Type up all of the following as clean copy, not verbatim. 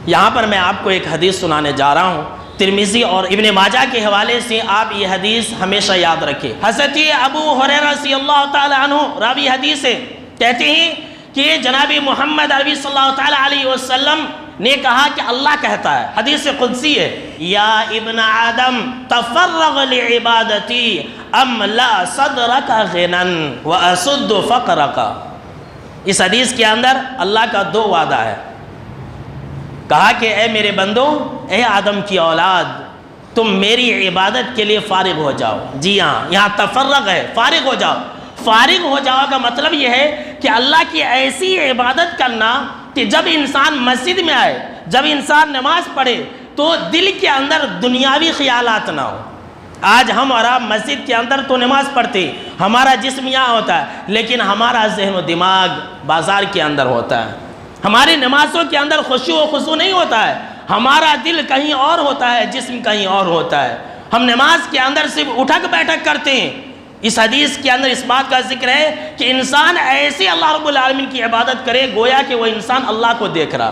یہاں پر میں آپ کو ایک حدیث سنانے جا رہا ہوں، ترمذی اور ابن ماجہ کے حوالے سے آپ یہ حدیث ہمیشہ یاد رکھیں۔ حضرت ابو ہریرہ رضی اللہ تعالی عنہ راوی حدیث ہے، کہتے ہیں کہ جناب محمد عربی صلی اللہ تعالی علیہ وسلم نے کہا کہ اللہ کہتا ہے، حدیث قدسی ہے، یا ابن آدم تفرغ لعبادتی املا صدرک غنا واسد فقرک۔ اس حدیث کے اندر اللہ کا دو وعدہ ہے، کہا کہ اے میرے بندو، اے آدم کی اولاد، تم میری عبادت کے لیے فارغ ہو جاؤ۔ جی ہاں، یہاں تفرغ ہے، فارغ ہو جاؤ۔ فارغ ہو جاؤ کا مطلب یہ ہے کہ اللہ کی ایسی عبادت کرنا کہ جب انسان مسجد میں آئے، جب انسان نماز پڑھے تو دل کے اندر دنیاوی خیالات نہ ہو۔ آج ہم اور آپ مسجد کے اندر تو نماز پڑھتے، ہمارا جسم یہاں ہوتا ہے، لیکن ہمارا ذہن و دماغ بازار کے اندر ہوتا ہے۔ ہماری نمازوں کے اندر خشوع و خضوع نہیں ہوتا ہے، ہمارا دل کہیں اور ہوتا ہے، جسم کہیں اور ہوتا ہے۔ ہم نماز کے اندر صرف اٹھک بیٹھک کرتے ہیں۔ اس حدیث کے اندر اس بات کا ذکر ہے کہ انسان ایسے اللہ رب العالمین کی عبادت کرے گویا کہ وہ انسان اللہ کو دیکھ رہا۔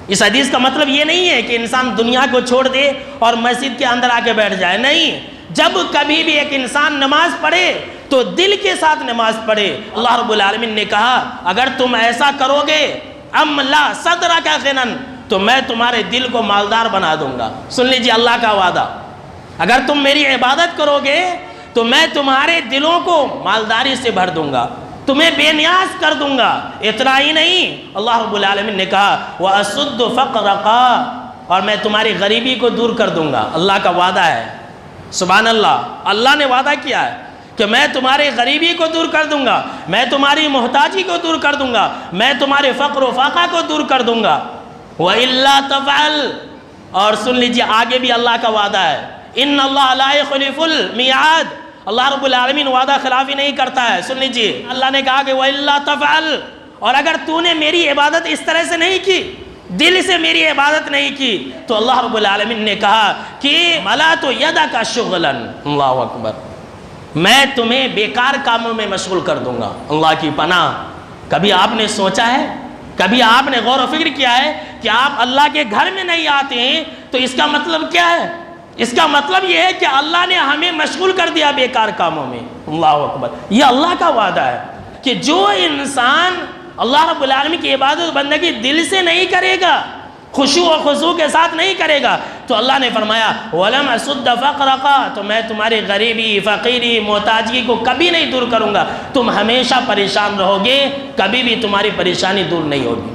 اس حدیث کا مطلب یہ نہیں ہے کہ انسان دنیا کو چھوڑ دے اور مسجد کے اندر آ کے بیٹھ جائے، نہیں۔ جب کبھی بھی ایک انسان نماز پڑھے تو دل کے ساتھ نماز پڑھے۔ اللہ رب العالمین نے کہا اگر تم ایسا کرو گے املا صدرک غنا، تو میں تمہارے دل کو مالدار بنا دوں گا۔ سن لیجیے اللہ کا وعدہ، اگر تم میری عبادت کرو گے تو میں تمہارے دلوں کو مالداری سے بھر دوں گا، تمہیں بے نیاز کر دوں گا۔ اتنا ہی نہیں، اللہ رب العالمین نے کہا وَأَسُدُّ فَقْرَقَا، اور میں تمہاری غریبی کو دور کر دوں گا۔ اللہ کا وعدہ ہے، سبحان اللہ، اللہ نے وعدہ کیا ہے کہ میں تمہاری غریبی کو دور کر دوں گا، میں تمہاری محتاجی کو دور کر دوں گا، میں تمہارے فقر و فاقہ کو دور کر دوں گا۔ وَإِلَّا تَفْعَلْ، اور سن لیجیے آگے بھی اللہ کا وعدہ ہے، إِنَّ اللَّهَ لَا يُخْلِفُ الْمِيعَادَ، اللہ رب العالمین وعدہ خلافی نہیں کرتا ہے۔ سن لیجیے اللہ نے کہا کہ وَإِلَّا تَفْعَلْ، اور اگر تو نے میری عبادت اس طرح سے نہیں کی، دل سے میری عبادت نہیں کی، تو اللہ رب العالمین نے کہا کہ مَلَأْتُ يَدَكَ شُغْلًا، اللہ اکبر، میں تمہیں بیکار کاموں میں مشغول کر دوں گا۔ اللہ کی پناہ، کبھی آپ نے سوچا ہے، کبھی آپ نے غور و فکر کیا ہے کہ آپ اللہ کے گھر میں نہیں آتے ہیں تو اس کا مطلب کیا ہے؟ اس کا مطلب یہ ہے کہ اللہ نے ہمیں مشغول کر دیا بیکار کاموں میں۔ اللہ اکبر، یہ اللہ کا وعدہ ہے کہ جو انسان اللہ رب العالمین کی عبادت بندگی دل سے نہیں کرے گا، خشوع و خضوع کے ساتھ نہیں کرے گا، تو اللہ نے فرمایا وَلَمْ أَسُدَّ فَقْرَقَا، تو میں تمہاری غریبی، فقیری، محتاجی کو کبھی نہیں دور کروں گا، تم ہمیشہ پریشان رہو گے، کبھی بھی تمہاری پریشانی دور نہیں ہوگی۔